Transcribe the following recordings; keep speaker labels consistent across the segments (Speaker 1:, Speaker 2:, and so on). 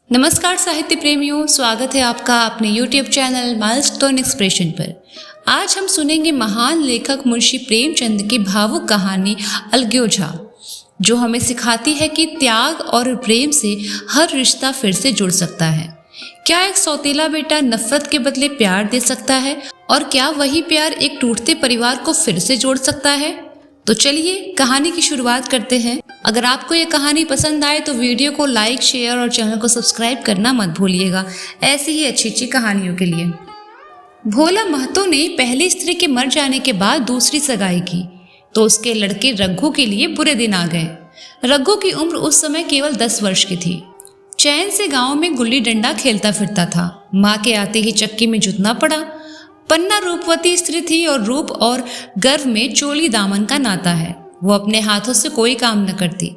Speaker 1: नमस्कार साहित्य प्रेमियों, स्वागत है आपका अपने YouTube चैनल माइलस्टोन एक्सप्रेशन पर। आज हम सुनेंगे महान लेखक मुंशी प्रेमचंद की भावुक कहानी अलग्योझा, जो हमें सिखाती है कि त्याग और प्रेम से हर रिश्ता फिर से जुड़ सकता है। क्या एक सौतेला बेटा नफरत के बदले प्यार दे सकता है, और क्या वही प्यार एक टूटते परिवार को फिर से जोड़ सकता है? तो चलिए कहानी की शुरुआत करते हैं। अगर आपको ये कहानी पसंद आए तो वीडियो को लाइक, शेयर और चैनल को सब्सक्राइब करना मत भूलिएगा, ऐसी ही अच्छी अच्छी कहानियों के लिए। भोला महतो ने पहली स्त्री के मर जाने के बाद दूसरी सगाई की तो उसके लड़के रघु के लिए बुरे दिन आ गए। रघु की उम्र उस समय केवल 10 वर्ष की थी। चैन से गांव में गुल्ली डंडा खेलता फिरता था। माँ के आते ही चक्की में जुटना पड़ा। पन्ना रूपवती स्त्री थी और रूप और गर्व में चोली दामन का नाता है। वो अपने हाथों से कोई काम न करती।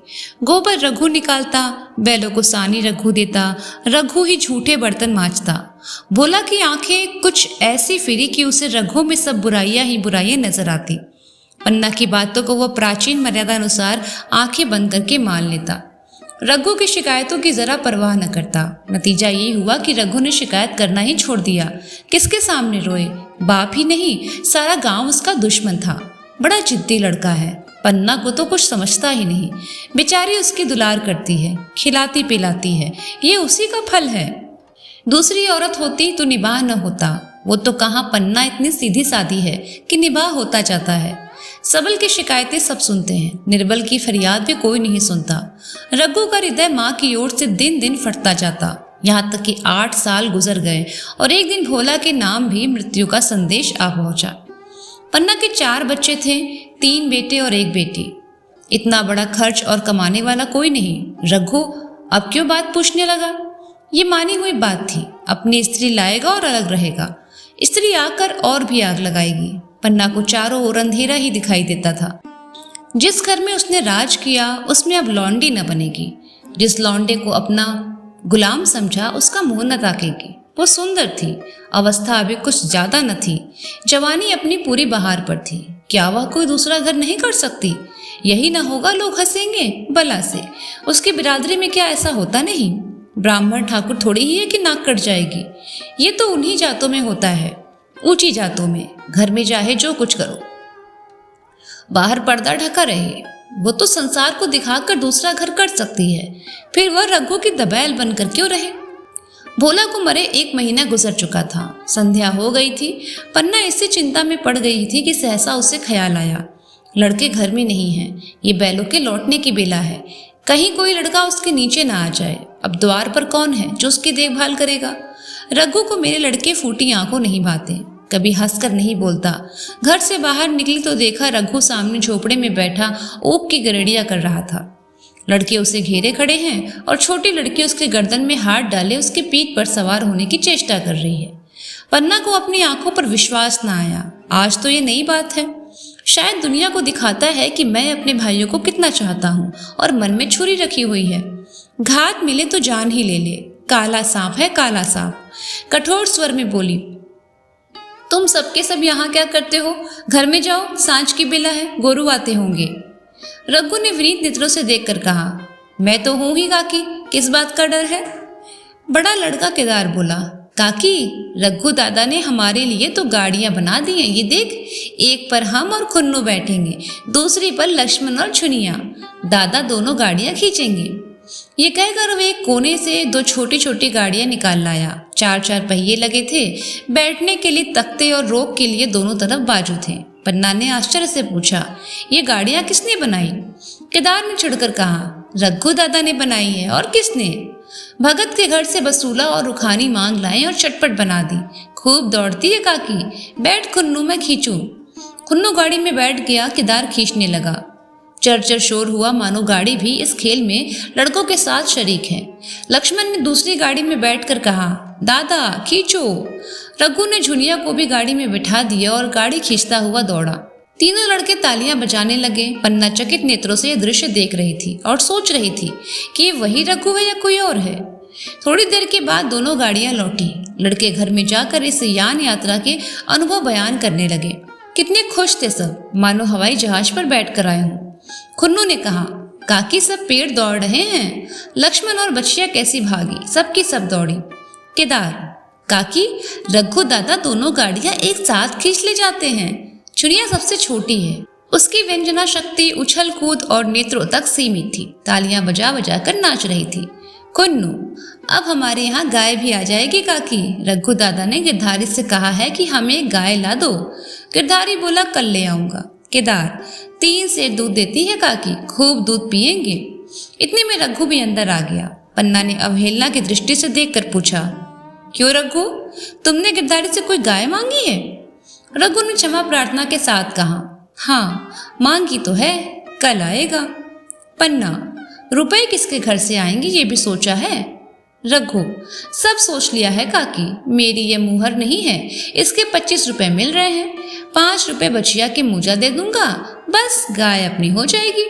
Speaker 1: गोबर रघु निकालता, बैलों को सानी रघु देता, रघु ही झूठे बर्तन मांजता। भोला की आंखें कुछ ऐसी फिरी कि उसे रघु में सब बुराइयां ही बुराइयां नजर आती। पन्ना की बातों को वह प्राचीन मर्यादा अनुसार आंखें बंद करके मान लेता। रघु की शिकायतों की जरा परवाह न करता। नतीजा ये हुआ कि रघु ने शिकायत करना ही छोड़ दिया। किसके सामने रोए? बाप ही नहीं, सारा गांव उसका दुश्मन था। बड़ा जिद्दी लड़का है। पन्ना को तो कुछ समझता ही नहीं। बेचारी उसकी दुलार करती है, खिलाती पिलाती है। ये उसी का फल है। दूसरी औरत होती तो निबाह न होता। वो तो कहाँ, पन्ना इतनी सीधी सादी है कि निबाह होता जाता है। सबल की शिकायतें सब सुनते हैं, निर्बल की फरियाद भी कोई नहीं सुनता। रघु का हृदय माँ की ओर से दिन दिन फटता जाता। यहाँ तक कि 8 साल गुजर गए और एक दिन भोला के नाम भी मृत्यु का संदेश आ पहुंचा। पन्ना के 4 बच्चे थे, 3 बेटे और 1 बेटी। इतना बड़ा खर्च और कमाने वाला कोई नहीं। रघु अब क्यों बात पूछने लगा? ये मानी हुई बात थी। अपनी स्त्री लाएगा और अलग रहेगा। स्त्री आकर और भी आग लगाएगी। पन्ना को चारों ओर अंधेरा ही दिखाई देता था। जिस घर में उसने राज किया उसमें अब लौंडी न बनेगी। जिस लौंडे को अपना गुलाम समझा उसका मुंह न ताकेगी। वो सुंदर थी, अवस्था अभी कुछ ज्यादा न थी, जवानी अपनी पूरी बहार पर थी। क्या वह कोई दूसरा घर नहीं कर सकती? यही न होगा, लोग हंसेंगे भला से। उसकी बिरादरी में क्या ऐसा होता नहीं? ब्राह्मण ठाकुर थोड़ी ही है कि नाक कट जाएगी। ये तो उन्हीं जातों में होता है, ऊंची जातों में। घर में चाहे जो कुछ करो, बाहर पर्दा ढका रहे। वो तो संसार को दिखाकर दूसरा घर कर सकती है, फिर वह रघु की दबैल बनकर क्यों रहे? भोला को मरे 1 महीना गुजर चुका था। संध्या हो गई थी। पन्ना इससे चिंता में पड़ गई थी कि सहसा उसे ख्याल आया, लड़के घर में नहीं हैं। ये बैलों के लौटने की बेला है। कहीं कोई लड़का उसके नीचे ना आ जाए। अब द्वार पर कौन है जो उसकी देखभाल करेगा? रघु को मेरे लड़के फूटी आंखों नहीं भाते, कभी हंसकर नहीं बोलता। घर से बाहर निकली तो देखा रघु सामने झोपड़े में बैठा ऊख की गरड़ियां कर रहा था। लड़के उसे घेरे खड़े हैं और छोटी लड़की उसके गर्दन में हाथ डाले उसके पीठ पर सवार होने की चेष्टा कर रही है। पन्ना को अपनी आंखों पर विश्वास न आया। आज तो ये नई बात है। शायद दुनिया को दिखाता है कि मैं अपने भाइयों को कितना चाहता हूँ और मन में छुरी रखी हुई है। घात मिले तो जान ही ले ले। काला सांप है, काला सांप। कठोर स्वर में बोली, तुम सबके सब यहाँ क्या करते हो? घर में जाओ, सांझ की बेला है, गोरू आते होंगे। रघु ने विनीत नेत्रों से देखकर कहा, मैं तो हूं ही काकी, किस बात का डर है? बड़ा लड़का केदार बोला, काकी, रघु दादा ने हमारे लिए तो गाड़ियां बना दी हैं। ये देख, एक पर हम और खुन्नू बैठेंगे, दूसरी पर लक्ष्मण और छुनिया। दादा दोनों गाड़ियां खींचेंगे। ये कहकर वे एक कोने से 2 छोटी छोटी गाड़ियां निकाल लाया। 4 पहिए लगे थे। बैठने के लिए तख्ते और रोक के लिए दोनों तरफ बाजू थे। पन्ना ने आश्चर्य से पूछा, ये गाड़ियां किसने बनाई? केदार ने चिढ़कर कहा, रघु दादा ने बनाई है, और किसने? भगत के घर से बसूला और रुखानी मांग लाए और चटपट बना दी। खूब दौड़ती है काकी, बैठ खुन्नू, मैं खींचूं। खुन्नू गाड़ी में बैठ गया। केदार खींचने लगा। चरचर शोर हुआ, मानो गाड़ी भी इस खेल में लड़कों के साथ शरीक है। लक्ष्मण ने दूसरी गाड़ी में बैठकर कहा, दादा खींचो। रघु ने झुनिया को भी गाड़ी में बिठा दिया और गाड़ी खींचता हुआ दौड़ा। तीनों लड़के तालियां बजाने लगे। पन्ना चकित नेत्रों से यह दृश्य देख रही थी और सोच रही थी कि ये वही रघु है या कोई और है। थोड़ी देर के बाद दोनों गाड़ियां लौटी। लड़के घर में जाकर इस यान यात्रा के अनुभव बयान करने लगे। कितने खुश थे सब, मानो हवाई जहाज पर बैठ कर आए हों। खुन्नू ने कहा, काकी सब पेड़ दौड़ रहे हैं। लक्ष्मण और बच्चियां कैसी भागी, सबकी सब दौड़ी। केदार, काकी रघु दादा दोनों गाड़ियां एक साथ खींच ले जाते हैं। चुनिया सबसे छोटी है, उसकी व्यंजना शक्ति उछल कूद और नेत्रों तक सीमित थी। तालियां बजा बजा कर नाच रही थी। कुन्नू, अब हमारे यहाँ गाय भी आ जाएगी काकी। रघु दादा ने गिरधारी से कहा है कि हमें गाय ला दो। गिरधारी बोला कल ले आऊंगा। केदार, 3 सेर दूध देती है काकी, खूब दूध पिएंगे। इतने में रघु भी अंदर आ गया। पन्ना ने अवहेलना की दृष्टि से देखकर पूछा, क्यों रघु, तुमने गिरधारी से कोई गाय मांगी है? रघु ने क्षमा प्रार्थना के साथ कहा, हाँ मांगी तो है, कल आएगा। पन्ना, रुपए किसके घर से आएंगे ये भी सोचा है? रघु, सब सोच लिया है काकी, मेरी ये मुहर नहीं है, इसके 25 रुपए मिल रहे हैं। 5 रुपए बचिया के मुजा दे दूंगा, बस गाय अपनी हो जाएगी।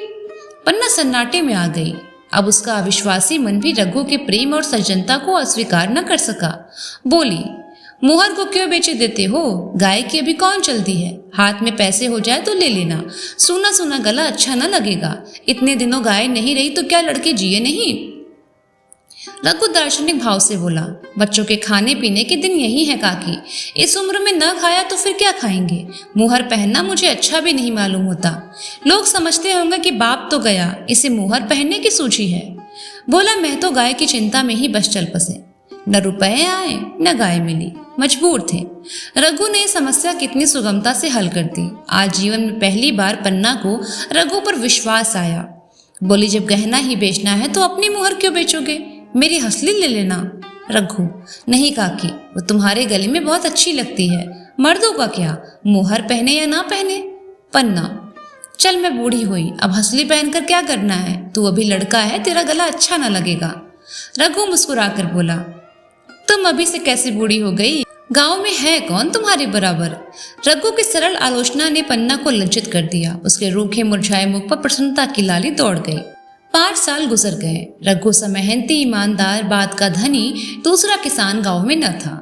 Speaker 1: पन्ना सन्नाटे में आ गई। अब उसका अविश्वासी मन भी रघु के प्रेम और सज्जनता को अस्वीकार न कर सका। बोली, मुहर को क्यों बेचे देते हो? गाय की अभी कौन चलती है? हाथ में पैसे हो जाए तो ले लेना, सूना सूना गला अच्छा न लगेगा। इतने दिनों गाय नहीं रही तो क्या लड़के जिए नहीं? रघु दार्शनिक भाव से बोला, बच्चों के खाने पीने के दिन यही है काकी, इस उम्र में न खाया तो फिर क्या खाएंगे? मुहर पहनना मुझे अच्छा भी नहीं मालूम होता। लोग समझते होंगे कि बाप तो गया, इसे मुहर पहनने की सूझी है। बोला, मैं तो गाय की चिंता में ही बस चल पसे। न रुपए आए न गाय मिली, मजबूर थे। रघु ने समस्या कितनी सुगमता से हल कर दी। आज जीवन में पहली बार पन्ना को रघु पर विश्वास आया। बोली, जब गहना ही बेचना है तो अपनी मुहर क्यों बेचोगे? मेरी हंसली ले लेना। रघु, नहीं काकी, वो तुम्हारे गले में बहुत अच्छी लगती है। मर्दों का क्या, मुहर पहने या ना पहने। पन्ना, चल मैं बूढ़ी हुई, अब हंसली पहनकर क्या करना है? तू अभी लड़का है, तेरा गला अच्छा ना लगेगा। रघु मुस्कुराकर बोला, तुम अभी से कैसे बूढ़ी हो गई? गांव में है कौन तुम्हारे बराबर? रघु की सरल आलोचना ने पन्ना को लज्जित कर दिया। उसके रूखे मुरझाए मुख पर प्रसन्नता की लाली दौड़ गई। 5 साल गुजर गए। रघु सा मेहनती, ईमानदार, बात का धनी दूसरा किसान गांव में न था।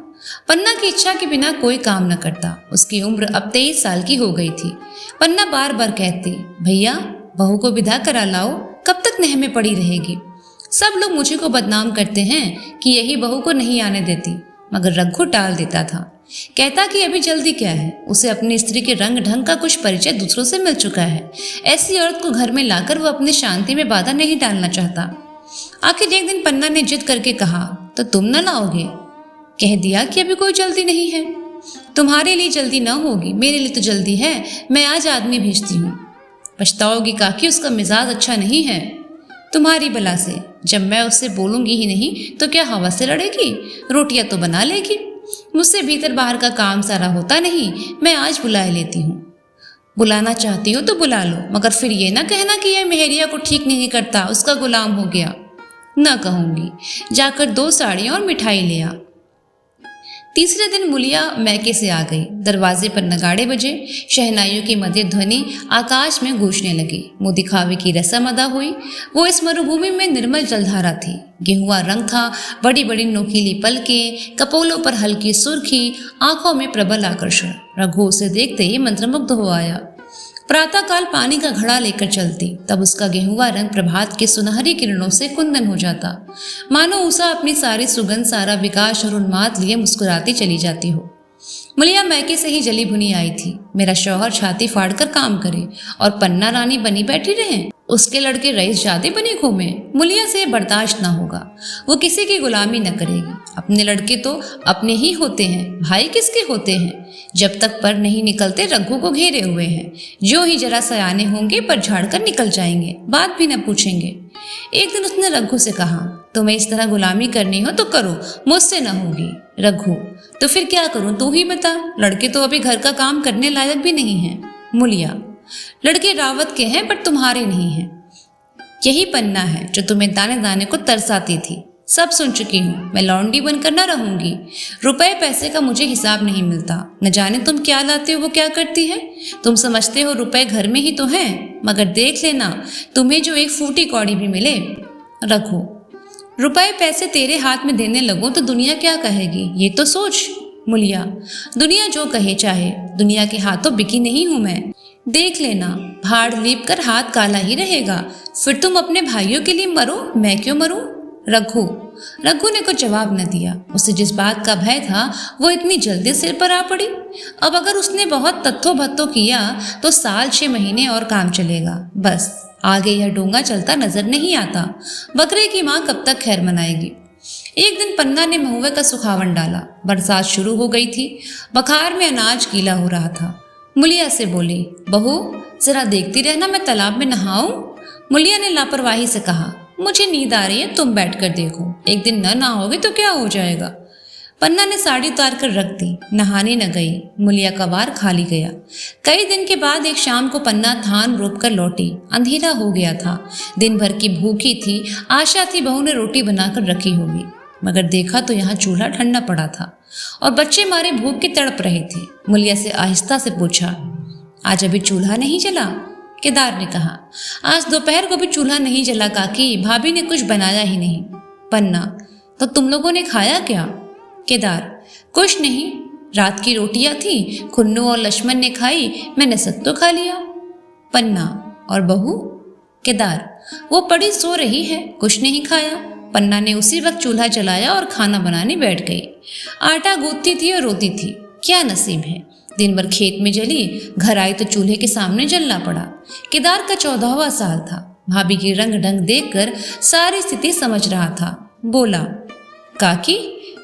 Speaker 1: पन्ना की इच्छा के बिना कोई काम न करता। उसकी उम्र अब 23 साल की हो गई थी। पन्ना बार बार कहती, भैया बहू को विदा करा लाओ, कब तक नेह में पड़ी रहेगी? सब लोग मुझे को बदनाम करते हैं कि यही बहू को नहीं आने देती, मगर रघु टाल देता था। कहता कि अभी जल्दी क्या है, उसे अपनी स्त्री के रंग ढंग का कुछ परिचय दूसरों से मिल चुका है। ऐसी औरत को घर में लाकर वो अपनी शांति में बाधा नहीं डालना चाहता। आखिर एक दिन पन्ना ने जिद करके कहा, तो तुम न लाओगे? कह दिया कि अभी कोई जल्दी नहीं है। तुम्हारे लिए जल्दी न होगी, मेरे लिए तो जल्दी है। मैं आज आदमी भेजती हूँ। पछताओगी काकी, उसका मिजाज अच्छा नहीं है। तुम्हारी बला से, जब मैं उससे बोलूंगी ही नहीं तो क्या हवा से लड़ेगी? रोटियां तो बना लेगी। मुझसे भीतर बाहर का काम सारा होता नहीं। मैं आज बुलाए लेती हूँ। बुलाना चाहती हो तो बुला लो, मगर फिर ये ना कहना कि यह मेहरिया को ठीक नहीं करता, उसका गुलाम हो गया। न कहूंगी। जाकर 2 साड़ियाँ और मिठाई ले आ। तीसरे दिन मुलिया मैके से आ गई। दरवाजे पर नगाड़े बजे, शहनाइयों की मधुर ध्वनि आकाश में गूंजने लगी। मुँह दिखावे की रस्म अदा हुई। वो इस मरुभूमि में निर्मल जलधारा थी। गेहुआ रंग था, बड़ी बड़ी नोकीली पलकें, कपोलों पर हल्की सुर्खी, आंखों में प्रबल आकर्षण। रघु उसे देखते ही मंत्रमुग्ध हो आया। प्रातःकाल पानी का घड़ा लेकर चलती, तब उसका गेहुआ रंग प्रभात के सुनहरी किरणों से कुंदन हो जाता, मानो उषा अपनी सारी सुगंध, सारा विकास और उन्माद लिए मुस्कुराती चली जाती हो। मुलिया मैके से ही जली भुनी आई थी। मेरा शौहर छाती फाड़कर काम करे और पन्ना रानी बनी बैठी रहे, उसके लड़के रईस जादे बने घूमे। मुलिया से बर्दाश्त ना होगा। वो किसी की गुलामी न करेगी। अपने लड़के तो अपने ही होते हैं, भाई किसके होते हैं? जब तक पर नहीं निकलते रघु को घेरे हुए हैं। जो ही जरा सयाने होंगे पर झाड़ कर निकल जाएंगे, बात भी न पूछेंगे। एक दिन उसने रघु से कहा, तुम्हें इस तरह गुलामी करनी हो तो करो, मुझसे न होगी। रघु, तो फिर क्या करूं, तू ही बता। लड़के तो अभी घर का काम करने लायक भी नहीं है। मुलिया, लड़के रावत के हैं पर तुम्हारे नहीं हैं। यही पन्ना है जो तुम्हें दाने दाने को तरसाती थी। सब सुन चुकी हूँ। मैं लौंडी बनकर न रहूंगी। रुपए पैसे का मुझे हिसाब नहीं मिलता। न जाने तुम क्या लाते हो, वो क्या करती है। तुम समझते हो रुपए घर में ही तो हैं, मगर देख लेना तुम्हें जो एक फूटी कौड़ी भी मिले। रघु, रुपए पैसे तेरे हाथ में देने लगो तो दुनिया क्या कहेगी, ये तो सोच। मुलिया, दुनिया जो कहे चाहे, दुनिया के हाथों बिकी नहीं हूं मैं। देख लेना, भाड़ लीप कर हाथ काला ही रहेगा। फिर तुम अपने भाइयों के लिए मरो, मैं क्यों मरूं? रघु ने कुछ जवाब न दिया। उसे जिस बात का भय था वो इतनी जल्दी सिर पर आ पड़ी। अब अगर उसने बहुत तत्थो भत्तो किया तो साल 6 महीने और काम चलेगा, बस आगे यह डोंगा चलता नजर नहीं आता। बकरे की माँ कब तक खैर मनाएगी। एक दिन पन्ना ने महुए का सुखावन डाला। बरसात शुरू हो गई थी। बखार में अनाज गीला हो रहा था। मुलिया से बोली, बहू जरा देखती रहना, मैं तालाब में नहाऊं। मुलिया ने लापरवाही से कहा, मुझे नींद आ रही है, तुम बैठकर देखो, एक दिन न नहाओगे तो क्या हो जाएगा। पन्ना ने साड़ी उतार कर रख दी। नहाने न गई। मुलिया का वार खाली गया। कई दिन के बाद एक शाम को पन्ना थान रोप कर लौटी। अंधेरा हो गया था। दिन भर की भूखी थी। आशा थी बहू ने रोटी बनाकर रखी होगी, मगर देखा तो यहाँ चूल्हा ठंडा पड़ा था और बच्चे मारे भूख के तड़प रहे थे। मुलिया से आहिस्ता से पूछा, आज अभी चूल्हा नहीं जला? केदार ने कहा, आज दोपहर को भी चूल्हा नहीं जला काकी, भाभी ने कुछ बनाया ही नहीं। पन्ना, तो तुम लोगों ने खाया क्या? केदार, कुछ नहीं, रात की रोटियां थी, खुन्नू और लक्ष्मण ने खाई, मैंने सब तो खा लिया। पन्ना, और बहू? केदार, वो पड़ी सो रही है, कुछ नहीं खाया। पन्ना ने उसी वक्त चूल्हा जलाया और खाना बनाने बैठ गई। आटा गूंथती थी और रोती थी। क्या नसीब है, दिन भर खेत में जली, घर आई तो चूल्हे के सामने जलना पड़ा। केदार का 14वां साल था। भाभी की रंग ढंग देखकर सारी स्थिति समझ रहा था। बोला, काकी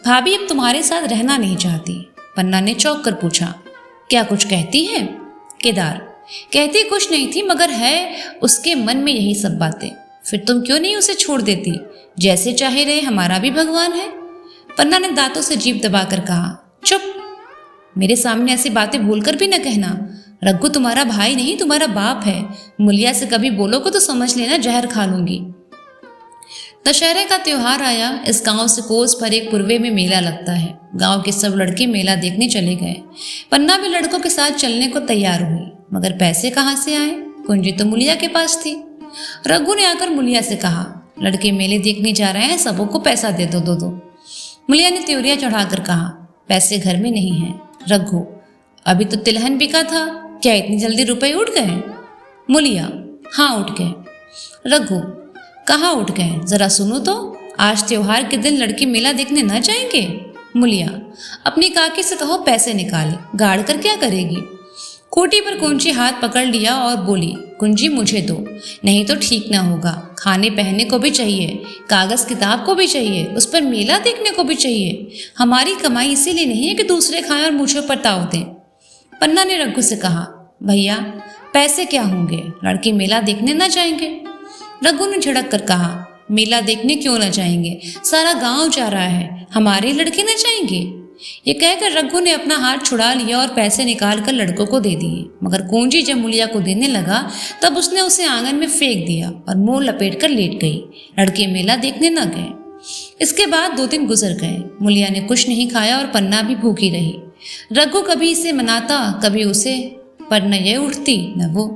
Speaker 1: भाभी अब तुम्हारे साथ रहना नहीं चाहती। पन्ना ने चौंक कर पूछा, क्या कुछ कहती है? केदार, कहती कुछ नहीं थी, मगर है उसके मन में यही सब बातें। फिर तुम क्यों नहीं उसे छोड़ देती? जैसे चाहे रहे, हमारा भी भगवान है। पन्ना ने दांतों से जीभ दबाकर कहा, चुप, मेरे सामने ऐसी बातें भूलकर भी न कहना। रघु तुम्हारा भाई नहीं, तुम्हारा बाप है। मुलिया से कभी बोलोगे तो समझ लेना जहर खा लूंगी। दशहरे का त्योहार आया। इस गांव से कोस पर एक पूर्वे में मेला लगता है। गांव के सब लड़के मेला देखने चले गए। पन्ना भी लड़कों के साथ चलने को तैयार हुई, मगर पैसे कहाँ से आए? कुंजी तो मुलिया के पास थी। रघु ने आकर मुलिया से कहा, लड़के मेले देखने जा रहे हैं, सबों को पैसा दे दो। मुलिया ने त्योरिया चढ़ाकर कहा, पैसे घर में नहीं है। रघु, अभी तो तिलहन बिका था, क्या इतनी जल्दी रुपए उठ गए? मुलिया, हाँ उठ गए। रघु, कहाँ उठ गए, जरा सुनो तो। आज त्योहार के दिन लड़के मेला देखने न जाएंगे? मुलिया, अपनी काकी से कहो पैसे निकाले, गाड़ कर क्या करेगी? कोटी पर कुंजी हाथ पकड़ लिया और बोली, कुंजी मुझे दो, नहीं तो ठीक ना होगा। खाने पहनने को भी चाहिए, कागज किताब को भी चाहिए, उस पर मेला देखने को भी चाहिए। हमारी कमाई इसीलिए नहीं है कि दूसरे खाएं और मुझे पर ताव दें। पन्ना ने रघु से कहा, भैया पैसे क्या होंगे, लड़के मेला देखने ना जाएंगे? रघु ने झड़क कर कहा, मेला देखने क्यों ना जाएंगे, सारा गांव जा रहा है, हमारे लड़के न जाएंगे? ये कहकर रघु ने अपना हाथ छुड़ा लिया और पैसे निकालकर लड़कों को दे दिए। मगर कुंजी जब मुलिया को देने लगा तब उसने उसे आंगन में फेंक दिया और मुंह लपेट कर लेट गई। लड़के मेला देखने न गए। इसके बाद 2 दिन गुजर गए। मुलिया ने कुछ नहीं खाया और पन्ना भी भूखी रही। रघु कभी इसे मनाता, कभी उसे, पर न ये उठती न वो।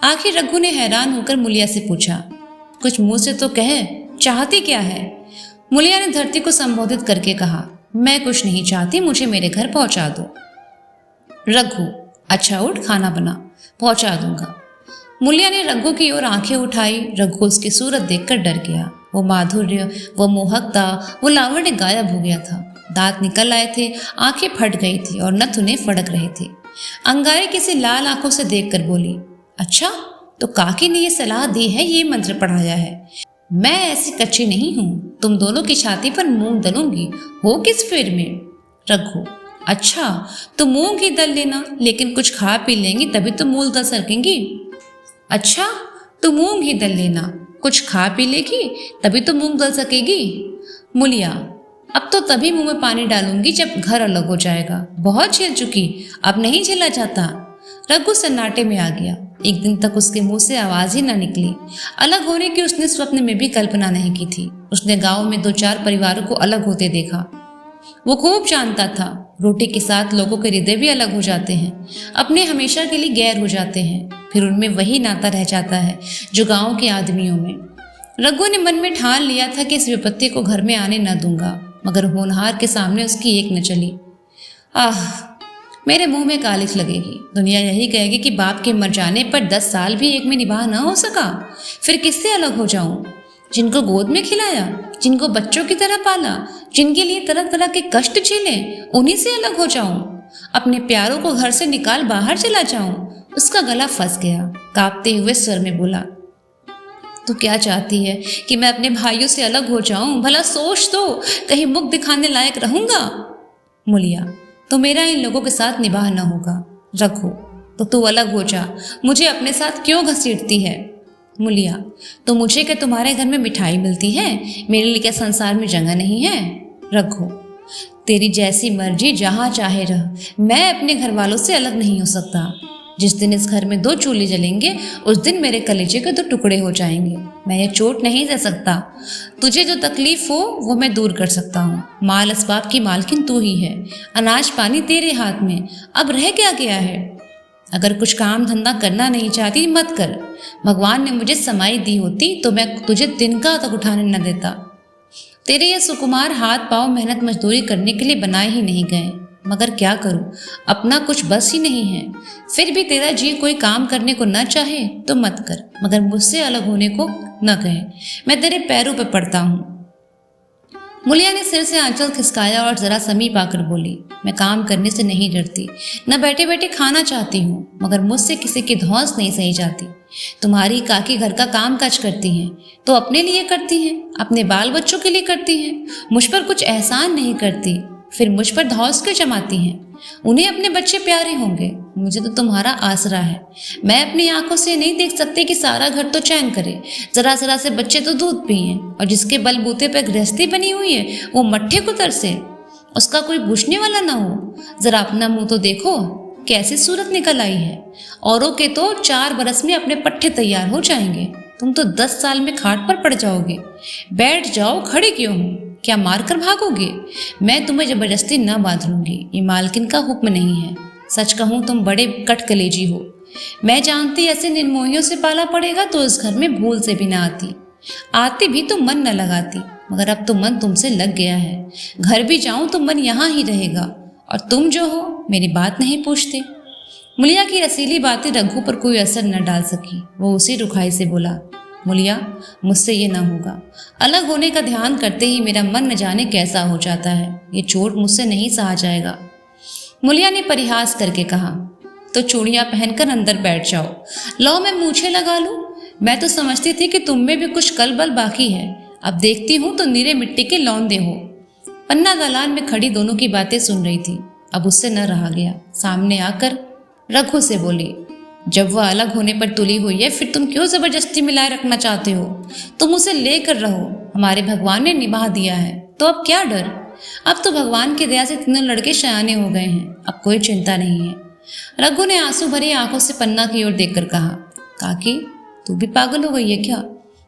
Speaker 1: आखिर रघु ने हैरान होकर मुलिया से पूछा, कुछ मुंह से तो कह, चाहती क्या है? मुलिया ने धरती को संबोधित करके कहा, मैं कुछ नहीं चाहती, मुझे मेरे घर पहुंचा दो। रघु, अच्छा उठ, खाना बना, पहुंचा दूंगा। मुलिया ने रघु की ओर आंखें उठाई। रघु उसकी सूरत देखकर डर गया। वो माधुर्य, वो मोहकता, वो लावण्य गायब हो गया था। दांत निकल आए थे, आंखें फट गई थी और नथुने फड़क रहे थे। अंगारे किसी लाल आंखों से देखकर बोली, अच्छा तो काकी ने ये सलाह दी है, ये मंत्र पढ़ाया है। मैं ऐसी कच्ची नहीं हूं, तुम दोनों की छाती पर मूंग दलूंगी, हो किस फेर में? रघु, अच्छा तो मूंग ही दल लेना, लेकिन कुछ खा पी लेंगी तभी तो मूल दल सकेंगी। अच्छा तो मूंग ही दल लेना, कुछ खा पी लेगी तभी तो मूंग दल सकेगी। मुलिया, अब तो तभी मुंह में पानी डालूंगी जब घर अलग हो जाएगा, बहुत झेल चुकी, अब नहीं झेला जाता। रघु सन्नाटे में आ गया। एक दिन तक उसके मुंह से आवाज ही न निकली। अलग होने की उसने स्वप्न में भी कल्पना नहीं की थी। उसने गांव में 2-4 परिवारों को अलग होते देखा। वो खूब जानता था, रोटी के साथ लोगों के हृदय भी अलग हो जाते हैं, अपने हमेशा के लिए गैर हो जाते हैं, फिर उनमें वही नाता रह जाता है जो गांव के आदमियों में। रघु ने मन में ठान लिया था कि इस विपत्ति को घर में आने न दूंगा, मगर होनहार के सामने उसकी एक न चली। आह, मेरे मुंह में कालिख लगेगी। दुनिया यही कहेगी कि बाप के मर जाने पर 10 साल भी एक में निभाह ना हो सका। फिर किससे अलग हो जाऊं? जिनको गोद में खिलाया, जिनको बच्चों की तरह पाला, जिनके लिए तरह तरह के कष्ट झेले, उन्हीं से अलग हो जाऊं? अपने प्यारों को घर से निकाल बाहर चला जाऊं? उसका गला फंस गया। कांपते हुए स्वर में बोला, तू क्या चाहती है कि मैं अपने भाइयों से अलग हो जाऊं? भला सोच तो, कहीं मुख दिखाने लायक रहूंगा? मुलिया, तो मेरा इन लोगों के साथ निभाह न होगा। रघु, तो तू अलग हो जा। मुझे अपने साथ क्यों घसीटती है? मुलिया, तो मुझे क्या तुम्हारे घर में मिठाई मिलती है? मेरे लिए क्या संसार में जगह नहीं है? रघु, तेरी जैसी मर्जी, जहाँ चाहे रह। मैं अपने घर वालों से अलग नहीं हो सकता। जिस दिन इस घर में 2 चूल्हे जलेंगे, उस दिन मेरे कलेजे के 2 टुकड़े हो जाएंगे। मैं ये चोट नहीं दे सकता। तुझे जो तकलीफ हो वो मैं दूर कर सकता हूँ। माल असबाब की मालकिन तू ही है। अनाज पानी तेरे हाथ में। अब रह क्या गया है? अगर कुछ काम धंधा करना नहीं चाहती मत कर। भगवान ने मुझे समाई दी होती तो मैं तुझे तिनका तक उठाने न देता। तेरे ये सुकुमार हाथ पांव मेहनत मजदूरी करने के लिए बनाए ही नहीं गए। मगर क्या करूं, अपना कुछ बस ही नहीं है। फिर भी तेरा जी कोई काम करने को न चाहे तो मत कर, मगर मुझसे अलग होने को न कहे। मैं तेरे पैरों पर पड़ता हूँ। मुलिया ने सिर से आंचल खिसकाया और जरा समीप आकर बोली, मैं काम करने से नहीं डरती, न बैठे बैठे खाना चाहती हूँ, मगर मुझसे किसी की धौंस नहीं सही जाती। तुम्हारी काकी घर का काम काज करती हैं तो अपने लिए करती हैं, अपने बाल बच्चों के लिए करती हैं, मुझ पर कुछ एहसान नहीं करती। फिर मुझ पर धौंस क्यों जमाती हैं? उन्हें अपने बच्चे प्यारे होंगे, मुझे तो तुम्हारा आसरा है। मैं अपनी आंखों से नहीं देख सकती कि सारा घर तो चैन करे, जरा जरा से बच्चे तो दूध पिए, और जिसके बलबूते पर गृहस्थी बनी हुई है वो मट्ठे को तरसे, उसका कोई पूछने वाला ना हो। जरा अपना मुंह तो देखो, कैसी सूरत निकल आई है। औरों के तो 4 बरस में अपने पट्टे तैयार हो जाएंगे, तुम तो 10 साल में खाट पर पड़ जाओगे। बैठ जाओ, खड़े क्यों हो? क्या मार कर भागोगे? मैं तुम्हें जबरदस्ती न बांध लूंगी, ये मालकिन का हुक्म नहीं है। सच कहूँ तुम बड़े कट कलेजी हो। मैं जानती ऐसे निर्मोहियों से पाला पड़ेगा तो इस घर में भूल से भी ना आती भी तो मन न लगाती, मगर अब तो मन तुमसे लग गया है। घर भी जाऊं तो मन यहाँ ही रहेगा, और तुम जो हो मेरी बात नहीं पूछते। मुलिया की रसीली बातें रघु पर कोई असर न डाल सकी। वो उसी रुखाई से बोला, मुलिया, मुझसे ये ना होगा। अलग होने का ध्यान करते ही मेरा मन न जाने कैसा हो जाता है। ये चोट मुझसे नहीं सहा जाएगा। मुलिया ने परिहास करके कहा, तो चूड़ियां पहनकर अंदर बैठ जाओ। लो मैं मूछें लगा लूं। मैं तो समझती थी कि तुम में भी कुछ कल बल बाकी है, अब देखती हूं तो नीरे मिट्टी के लौंदे हो। पन्ना दालान में खड़ी दोनों की बातें सुन रही थी। अब उससे न रहा गया। सामने आकर रघु से बोली, जब वह अलग होने पर तुली हुई है फिर तुम क्यों जबरदस्ती मिलाए रखना चाहते हो? तुम उसे लेकर रहो, हमारे भगवान ने निभा दिया है, तो अब क्या डर? अब तो भगवान की दया से तीनों लड़के शयाने हो गए हैं, अब कोई चिंता नहीं है। रघु ने आंसू भरी आंखों से पन्ना की ओर देखकर कहा, काकी तू भी पागल हो गई है क्या?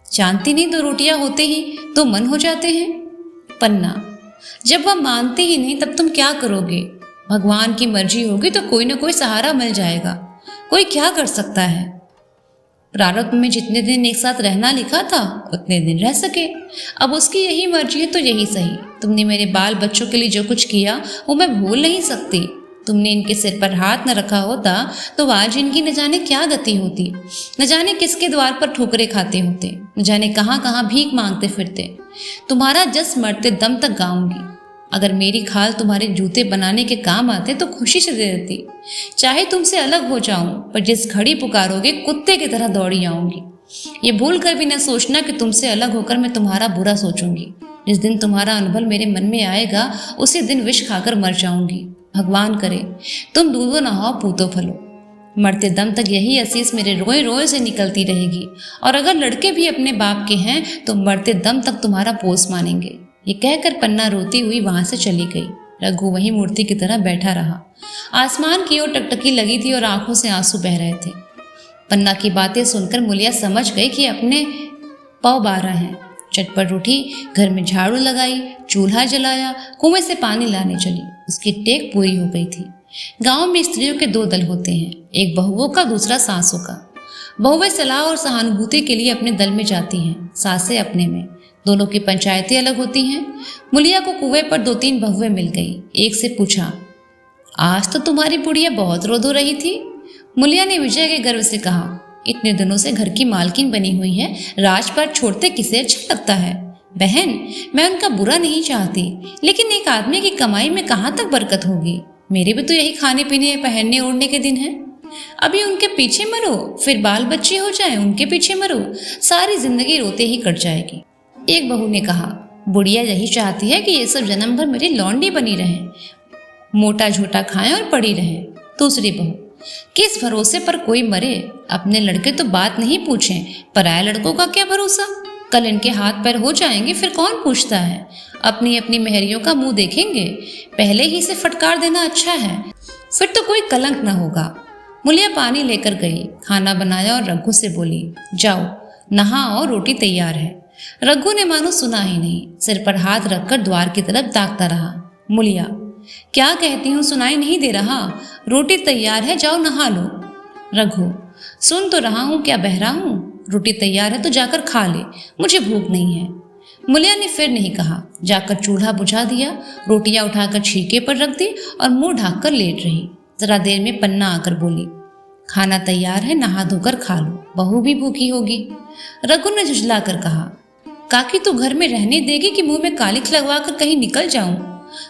Speaker 1: जानती नहीं 2 रोटियां होते ही तो मन हो जाते हैं। पन्ना, जब वह मानते ही नहीं तब तुम क्या करोगे? भगवान की मर्जी होगी तो कोई ना कोई सहारा मिल जाएगा। कोई क्या कर सकता है? प्रारब्ध में जितने दिन एक साथ रहना लिखा था उतने दिन रह सके। अब उसकी यही मर्जी है तो यही सही। तुमने मेरे बाल बच्चों के लिए जो कुछ किया वो मैं भूल नहीं सकती। तुमने इनके सिर पर हाथ न रखा होता तो आज इनकी न जाने क्या गति होती, न जाने किसके द्वार पर ठोकरे खाते होते, न जाने कहाँ कहाँ भीख मांगते फिरते। तुम्हारा जस मरते दम तक गाऊंगी। अगर मेरी खाल तुम्हारे जूते बनाने के काम आते तो खुशी से दे देती। चाहे तुमसे अलग हो जाऊं, पर जिस घड़ी पुकारोगे कुत्ते की तरह दौड़ी आऊंगी। ये भूल कर भी न सोचना कि तुमसे अलग होकर मैं तुम्हारा बुरा सोचूंगी। जिस दिन तुम्हारा अनुभव मेरे मन में आएगा उसी दिन विष खाकर मर जाऊंगी। भगवान करे तुम दूधो नहाओ पूतो फलो। मरते दम तक यही असीस मेरे रोए रोए से निकलती रहेगी, और अगर लड़के भी अपने बाप के हैं तो मरते दम तक तुम्हारा पोस मानेंगे। ये कहकर पन्ना रोती हुई वहां से चली गई। रघु वही मूर्ति की तरह बैठा रहा। आसमान की ओर टकटकी लगी थी और आंखों से आंसू बह रहे थे। पन्ना की बातें सुनकर मुलिया समझ गई कि अपने पौ 12 हैं। चटपट उठी, घर में झाड़ू लगाई, चूल्हा जलाया, कुएं से पानी लाने चली। उसकी टेक पूरी हो गई थी। गांव में स्त्रियों के 2 दल होते हैं, एक बहुओं का, दूसरा सासों का। बहुएं सलाह और सहानुभूति के लिए अपने दल में जाती हैं, सासें अपने में। दोनों की पंचायतें अलग होती हैं। मुलिया को कुएं पर 2-3 बहुएं मिल गई। एक से पूछा, आज तो तुम्हारी बुढ़िया बहुत रो धो रही थी। मुलिया ने विजय के गर्व से कहा। इतने दिनों से घर की मालकिन बनी हुई है, राजपाट छोड़ते किसे अच्छा लगता है। बहन, मैं उनका बुरा नहीं चाहती, लेकिन एक आदमी की कमाई में कहाँ तक बरकत होगी। मेरे भी तो यही खाने पीने पहनने ओढ़ने के दिन हैं। अभी उनके पीछे मरो, फिर बाल बच्चे हो जाए उनके पीछे मरो, सारी जिंदगी रोते ही कट जाएगी। एक बहू ने कहा, बुढ़िया यही चाहती है कि ये सब जन्म भर मेरी लौंडी बनी रहे, मोटा झूठा खाएं और पड़ी रहे। दूसरी बहू, किस भरोसे पर कोई मरे। अपने लड़के तो बात नहीं पूछें, पराये लड़कों का क्या भरोसा। कल इनके हाथ पैर हो जाएंगे, फिर कौन पूछता है। अपनी अपनी मेहरियों का मुंह देखेंगे, पहले ही से फटकार देना अच्छा है, फिर तो कोई कलंक न होगा। मुलिया पानी लेकर गई, खाना बनाया और रघु से बोली, जाओ नहाओ, रोटी तैयार है। रघु ने मानो सुना ही नहीं, सिर पर हाथ रखकर द्वार की तरफ ताकता रहा। मुलिया, क्या कहती हूँ, सुनाई नहीं दे रहा। रोटी तैयार है, जाओ नहा लो। रघु, सुन तो रहा हूँ, क्या बहरा हूँ। रोटी तैयार है तो जाकर खा ले, मुझे भूख नहीं है। मुलिया ने फिर नहीं कहा, जाकर चूल्हा बुझा दिया, रोटियां उठाकर छीके पर रख दी और मुंह ढाककर लेट रही। जरा देर में पन्ना आकर बोली, खाना तैयार है, नहा धोकर खा लो, बहू भी भूखी होगी। रघु ने झुझला कर कहा, काकी तू घर में रहने देगी कि मुंह में कालिख लगवा कर कहीं निकल जाऊं।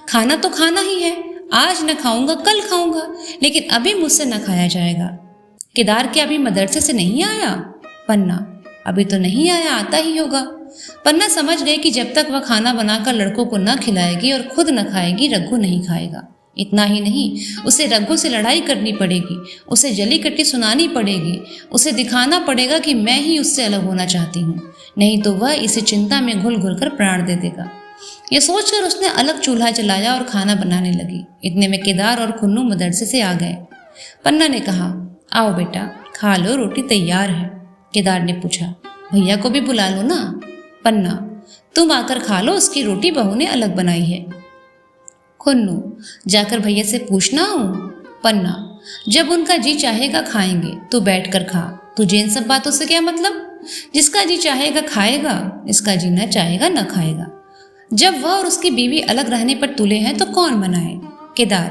Speaker 1: खाना तो खाना ही है, आज न खाऊंगा कल खाऊंगा, लेकिन अभी मुझसे न खाया जाएगा। केदार क्या अभी मदरसे से नहीं आया। पन्ना, अभी तो नहीं आया, आता ही होगा। पन्ना समझ गई कि जब तक वह खाना बनाकर लड़कों को न खिलाएगी और खुद न खाएगी, रघु नहीं खाएगा। इतना ही नहीं, उसे रघु से लड़ाई करनी पड़ेगी, उसे जली कट्टी सुनानी पड़ेगी, उसे दिखाना पड़ेगा कि मैं ही उससे अलग होना चाहती हूँ, नहीं तो वह इसे चिंता में घुल घुल कर प्राण दे देगा। यह सोचकर उसने अलग चूल्हा जलाया और खाना बनाने लगी। इतने में केदार और खुन्नू मदरसे से आ गए। पन्ना ने कहा, आओ बेटा खा लो, रोटी तैयार है। केदार ने पूछा, भैया को भी बुला लो ना। पन्ना, तुम आकर खा लो, उसकी रोटी बहू ने अलग बनाई है। खुन्नू, जाकर भैया से पूछना हूँ। पन्ना, जब उनका जी चाहेगा खाएंगे, तू बैठ कर खा, तुझे इन सब बातों से क्या मतलब। जिसका जी चाहेगा खाएगा, इसका जी न चाहेगा न खाएगा। जब वह और उसकी बीवी अलग रहने पर तुले हैं तो कौन मनाए। केदार,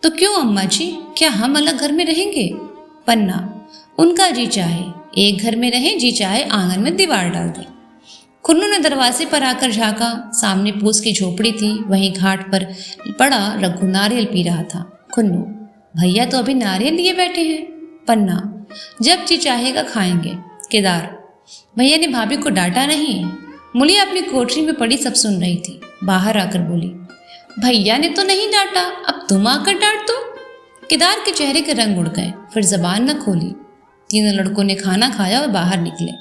Speaker 1: तो क्यों अम्मा जी, क्या हम अलग घर में रहेंगे। पन्ना, उनका जी चाहे एक घर में रहे, जी चाहे आंगन में दीवार डाल दे। खुन्नू ने दरवाजे पर आकर झांका, सामने पूस की झोपड़ी थी, वहीं घाट पर पड़ा रघु नारियल पी रहा था। खुन्नू, भैया तो अभी नारियल लिए बैठे हैं। पन्ना, जब जी चाहेगा खाएंगे। केदार, भैया ने भाभी को डांटा नहीं। मुलिया अपनी कोठरी में पड़ी सब सुन रही थी, बाहर आकर बोली, भैया ने तो नहीं डांटा, अब तुम आकर डांट दो। केदार के चेहरे के रंग उड़ गए, फिर जबान न खोली। तीनों लड़कों ने खाना खाया और बाहर निकले।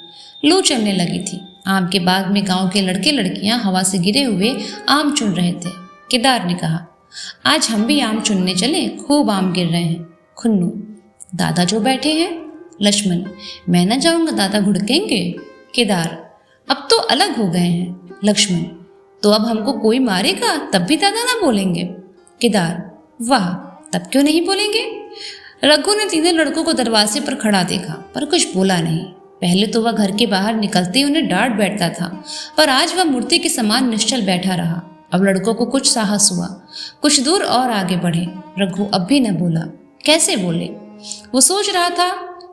Speaker 1: लू चलने लगी थी। आम के बाग में गांव के लड़के लड़कियां हवा से गिरे हुए आम चुन रहे थे। केदार ने कहा, आज हम भी आम चुनने चले, खूब आम गिर रहे हैं। खुन्नू, दादा जो बैठे हैं। लक्ष्मण, मैं न जाऊंगा, दादा घुड़केंगे। केदार, अब तो अलग हो गए हैं। लक्ष्मण, तो अब हमको कोई मारेगा तब भी दादा ना बोलेंगे। केदार, वाह, तब क्यों नहीं बोलेंगे। रघु ने तीनों लड़कों को दरवाजे पर खड़ा देखा, पर कुछ बोला नहीं। पहले तो वह घर के बाहर निकलते ही उन्हें डांट बैठता था, पर आज वह मूर्ति के समान निश्चल बैठा रहा। अब लड़कों को कुछ साहस हुआ, कुछ दूर और आगे बढ़े। रघु अब भी न बोला, कैसे बोले। वो सोच रहा था,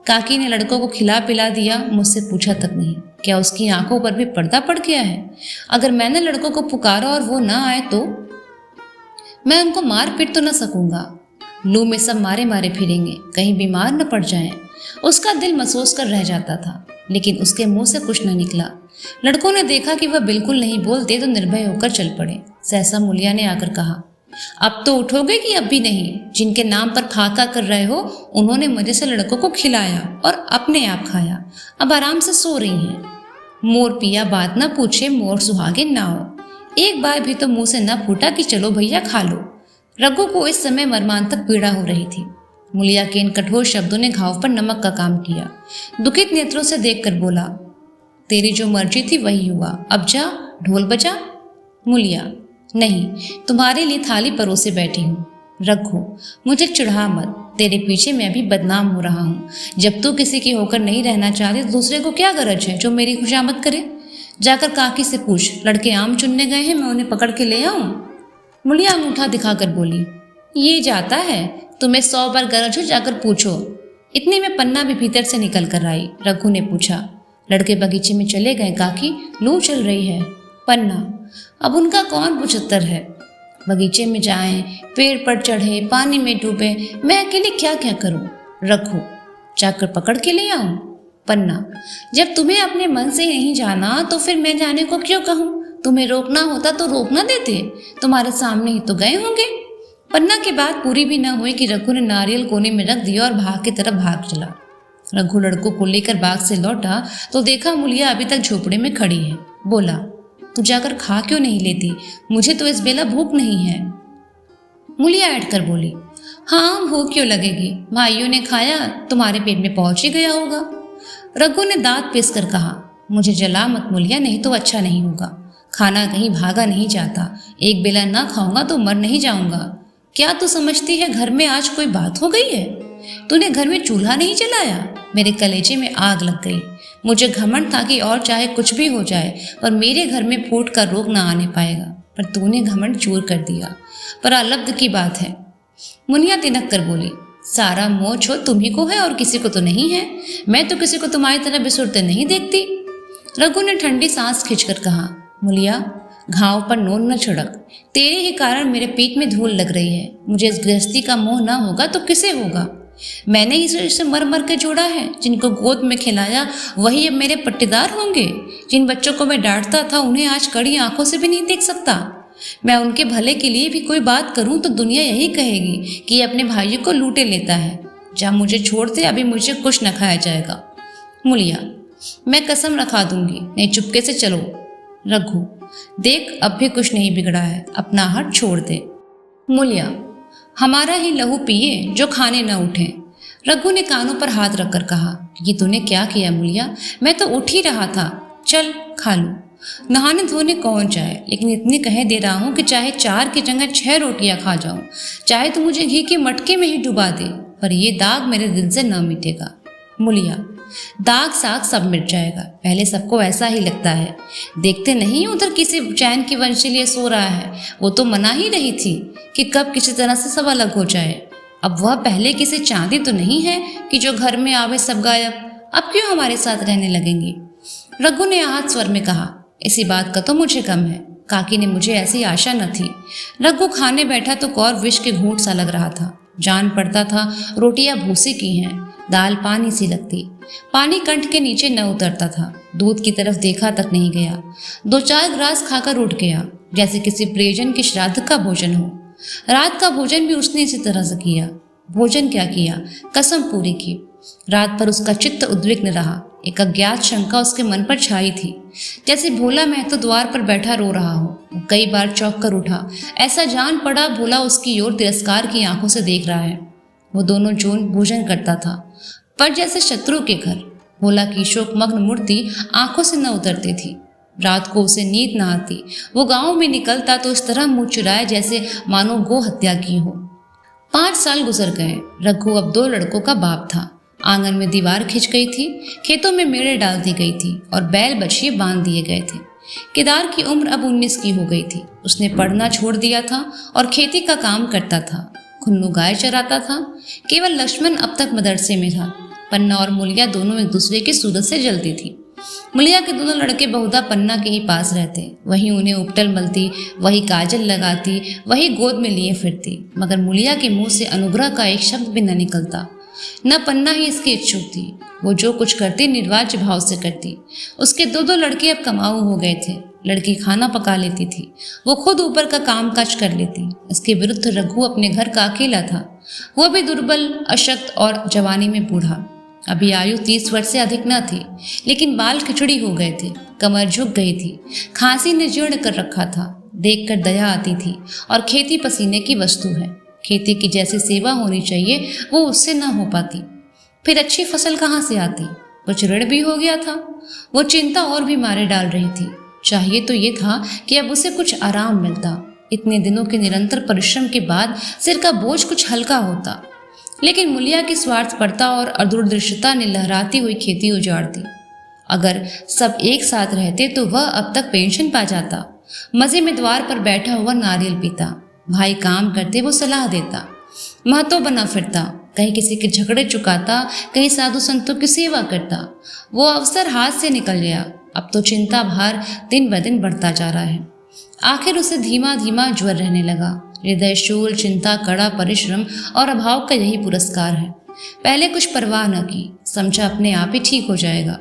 Speaker 1: काकी ने लड़कों को खिला पिला दिया, मुझसे पूछा तक नहीं। क्या उसकी आंखों पर भी पर्दा पड़ गया है। अगर मैंने लड़कों को पुकारा और वो ना आए तो मैं उनको मार पीट तो न सकूंगा। लू में सब मारे मारे फिरेंगे, कहीं बीमार न पड़ जाएं। उसका दिल महसूस कर रह जाता था, लेकिन उसके मुंह से कुछ न निकला। लड़कों ने देखा कि वह बिल्कुल नहीं बोलते तो निर्भय होकर चल पड़े। सहसा मुलिया ने आकर कहा, अब तो उठोगे कि अब भी नहीं। जिनके नाम पर खाका कर रहे हो, उन्होंने मजे से लड़कों को खिलाया और अपने आप खाया, अब आराम से सो रही हैं। मोर पिया बात न पूछे, मोर सुहागे ना हो। एक बार भी तो मुंह से न फूटा कि चलो भैया खा लो। रघु को इस समय मर्मांतक पीड़ा हो रही थी। मुलिया के इन कठोर शब्दों ने घाव पर नमक का काम किया। दुखित नेत्रों से देखकर बोला, तेरी जो मर्जी थी वही हुआ, अब जा, ढोल बजा। मुलिया, नहीं, तुम्हारे लिए थाली परोसे बैठी हूँ। रघु, मुझे चिढ़ा मत, तेरे पीछे मैं भी बदनाम हो रहा हूँ। जब तू किसी की होकर नहीं रहना चाहती तो दूसरे को क्या गरज है जो मेरी खुशामद करे। जाकर काकी से पूछ, लड़के आम चुनने गए हैं, मैं उन्हें पकड़ के ले आऊं। मुलिया अंगूठा दिखाकर बोली, ये जाता है, तुम्हें 100 बार गरज हो जाकर पूछो। इतने में पन्ना भी भीतर से निकल कर आई। रघु ने पूछा, लड़के बगीचे में चले गए काकी, लू चल रही है। पन्ना, अब उनका कौन पुछत्तर है। बगीचे में जाएं, पेड़ पर चढ़े, पानी में डूबे, मैं अकेले क्या क्या करूं। रघु, जाकर पकड़ के ले आऊं। पन्ना, जब तुम्हें अपने मन से नहीं जाना तो फिर मैं जाने को क्यों कहूं। तुम्हें रोकना होता तो रोक ना देते, तुम्हारे सामने ही तो गए होंगे। पन्ना की बात पूरी भी न हुई कि रघु ने नारियल कोने में रख दिया और बाग की तरफ भाग चला। रघु लड़कों को लेकर बाग से लौटा तो देखा मुलिया अभी तक झोपड़े में खड़ी है। बोला, तू जाकर खा क्यों नहीं लेती, मुझे तो इस बेला भूख नहीं है। मुलिया ऐठ कर बोली, हाँ भूख क्यों लगेगी, भाइयों ने खाया, तुम्हारे पेट में पहुंच ही गया होगा। रघु ने दांत पीस कर कहा, मुझे जला मत मुलिया, नहीं तो अच्छा नहीं होगा। खाना कहीं भागा नहीं जाता, एक बेला ना खाऊंगा तो मर नहीं जाऊंगा। क्या तू समझती है घर में आज कोई बात हो गई है। तूने घर में चूल्हा नहीं जलाया, मेरे कलेजे में आग लग गई। मुझे घमंड था कि और चाहे कुछ भी हो जाए पर मेरे घर में फूट का रोग ना आने पाएगा, पर तूने घमंड चूर कर दिया। पर अलब्ध की बात है। मुनिया तिनक कर बोली, सारा मोह छो तुम्ही को है और किसी को तो नहीं है। मैं तो किसी को तुम्हारी तरह बिसुरते नहीं देखती। रघु ने ठंडी सांस खींचकर कहा, मुलिया घाव पर नून न छिड़क, तेरे ही कारण मेरे पेट में धूल लग रही है। मुझे इस गृहस्थी का मोह ना होगा तो किसे होगा। मैंने इसे मर मर के जोड़ा है। जिनको गोद में खिलाया वही अब मेरे पट्टीदार होंगे। जिन बच्चों को मैं डांटता था उन्हें आज कड़ी आंखों से भी नहीं देख सकता। मैं उनके भले के लिए भी कोई बात करूं तो दुनिया यही कहेगी कि ये अपने भाइयों को लूटे लेता है। जा मुझे छोड़ दे, अभी मुझे कुछ न खाया जाएगा। मुलिया, मैं कसम रखा दूंगी, नहीं चुपके से चलो। रघु, देख अब भी कुछ नहीं बिगड़ा है, अपना हाथ छोड़ दे। मुलिया, हमारा ही लहू पिए जो खाने न उठे। रघु ने कानों पर हाथ रखकर कहा, ये तूने क्या किया मुलिया, मैं तो उठ ही रहा था, चल खा लूं। नहाने धोने कौन जाए, लेकिन इतनी कह दे रहा हूं कि चाहे 4 की जगह 6 रोटियां खा जाऊं, चाहे तो मुझे घी के मटके में ही डुबा दे, पर ये दाग मेरे दिल से न मिटेगा। मुलिया, दाग साग सब मिट जाएगा, पहले सबको ऐसा ही लगता है। देखते नहीं उधर किसी चैन की वंशी लिए सो रहा है, वो तो मना ही रही थी कि कब किसी तरह से सब अलग हो जाए। अब वह पहले किसी चांदी तो नहीं है कि जो घर में आवे सब गायब। अब क्यों हमारे साथ रहने लगेंगी। रघु ने आहत स्वर में कहा, इसी बात का तो मुझे गम है, काकी ने मुझे ऐसी आशा न थी। रघु खाने बैठा तो कौर विष के घूंट सा लग रहा था। जान पड़ता था रोटियां भूसी की हैं, दाल पानी सी लगती। पानी कंठ के नीचे न उतरता था, दूध की तरफ देखा तक नहीं गया। 2-4 ग्रास खाकर उठ गया, जैसे किसी प्रियजन के श्राद्ध का भोजन हो। रात का भोजन भी उसने इसी तरह से किया। भोजन क्या किया, कसम पूरी की। रात पर उसका चित्त उद्विग्न रहा। एक अज्ञात शंका उसके मन पर छाई थी, जैसे भोला महतो द्वार पर बैठा रो रहा हो। कई बार चौंक कर उठा, ऐसा जान पड़ा भोला उसकी ओर तिरस्कार की आंखों से देख रहा है। वो दोनों जोन भोजन करता था, पर जैसे शत्रु के घर। भोला की शोकमग्न मूर्ति आंखों से न उतरती थी। रात को उसे नींद न आती। वो गांव में निकलता तो इस तरह मुंह चुराए जैसे मानो गो हत्या की हो। 5 साल गुजर गए। रघु अब 2 लड़कों का बाप था। आंगन में दीवार खिंच गई थी, खेतों में मेड़े डाल दी गई थी और बैल बछिए बांध दिए गए थे। केदार की उम्र अब 19 की हो गई थी। उसने पढ़ना छोड़ दिया था और खेती का काम करता था। खुन्नू गाय चराता था। केवल लक्ष्मण अब तक मदरसे में था। पन्ना और मुलिया दोनों एक दूसरे की सूरत से जलती थी। मुलिया के दोनों लड़के बहुधा पन्ना के ही पास रहते, वहीं उन्हें उपटल मलती, वही काजल लगाती, वही गोद में लिए फिरती। मगर मुलिया के मुंह से अनुग्रह का एक शब्द भी न निकलता। न पन्ना ही इसकी इच्छुक थी। वो जो कुछ करती निर्वाज्य भाव से करती। उसके 2 लड़के अब कमाऊ हो गए थे। लड़की खाना पका लेती थी, वो खुद ऊपर का काम काज कर लेती। इसके विरुद्ध रघु अपने घर का अकेला था। वो भी दुर्बल, अशक्त और जवानी में बूढ़ा। अभी आयु 30 वर्ष से अधिक न थी, लेकिन बाल खिचड़ी हो गए थे, कमर झुक गई थी, खांसी ने जीर्ण कर रखा था। देखकर दया आती थी। और खेती पसीने की वस्तु है। खेती की जैसी सेवा होनी चाहिए वो उससे न हो पाती। फिर अच्छी फसल कहाँ से आती। कुछ ऋण भी हो गया था। वो चिंता और भी मारे डाल रही थी। चाहिए तो ये था कि अब उसे कुछ आराम मिलता। इतने दिनों के निरंतर परिश्रम के बाद सिर का बोझ कुछ हल्का होता। लेकिन मुलिया की स्वार्थपरता और दूरदृष्टता ने लहराती हुई खेती उजाड़ दी। अगर सब एक साथ रहते तो वह अब तक पेंशन पा जाता। मजे में द्वार पर बैठा हुआ नारियल पीता। भाई काम करते वो सलाह देता, महतो बना फिरता, कहीं किसी के झगड़े चुकाता, कहीं साधु संतों की सेवा करता। वो अवसर हाथ से निकल गया। अब तो चिंता भार दिन ब दिन बढ़ता जा रहा है। आखिर उसे धीमा धीमा ज्वर रहने लगा। हृदय शूल, चिंता, कड़ा परिश्रम और अभाव का यही पुरस्कार है। पहले कुछ परवाह न की, समझा अपने आप ही ठीक हो जाएगा।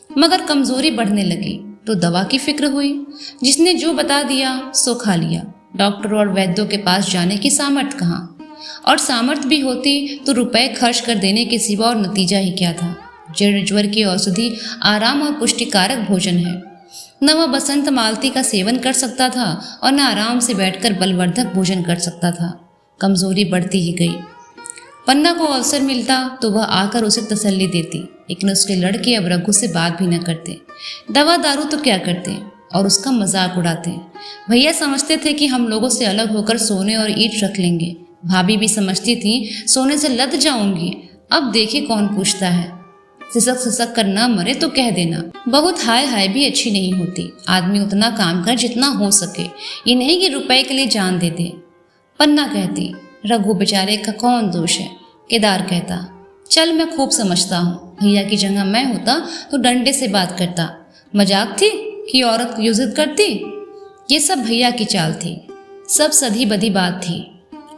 Speaker 1: मगर कमजोरी बढ़ने लगी तो दवा की फिक्र हुई। जिसने जो बता दिया सो खा लिया। डॉक्टर और वैद्यों के पास जाने की सामर्थ्य कहाँ, और सामर्थ्य भी होती तो रुपए खर्च कर देने के सिवा और नतीजा ही क्या था। जीर्ण ज्वर की औषधि आराम और पुष्टिकारक भोजन है। न वह बसंत मालती का सेवन कर सकता था और न आराम से बैठकर बलवर्धक भोजन कर सकता था। कमजोरी बढ़ती ही गई। पन्ना को अवसर मिलता तो वह आकर उसे तसल्ली देती, लेकिन उसके लड़के अब रघु से बात भी न करते। दवा दारू तो क्या करते और उसका मजाक उड़ाते। भैया समझते थे कि हम लोगों से अलग होकर सोने और ईंट रख लेंगे। भाभी भी समझती थी सोने से लद जाऊंगी। अब देखे कौन पूछता है। सिसक सिसक कर न मरे तो कह देना। बहुत हाय हाय भी अच्छी नहीं होती। आदमी उतना काम कर जितना हो सके, ये नहीं कि रुपए के लिए जान दे दे। पन्ना कहती, रघु बेचारे का कौन दोष है। केदार कहता, चल मैं खूब समझता हूँ, भैया की जगह मैं होता तो डंडे से बात करता। मजाक थी कि औरत की इज्जत करती। ये सब भैया की चाल थी, सब सधी बधी बात थी।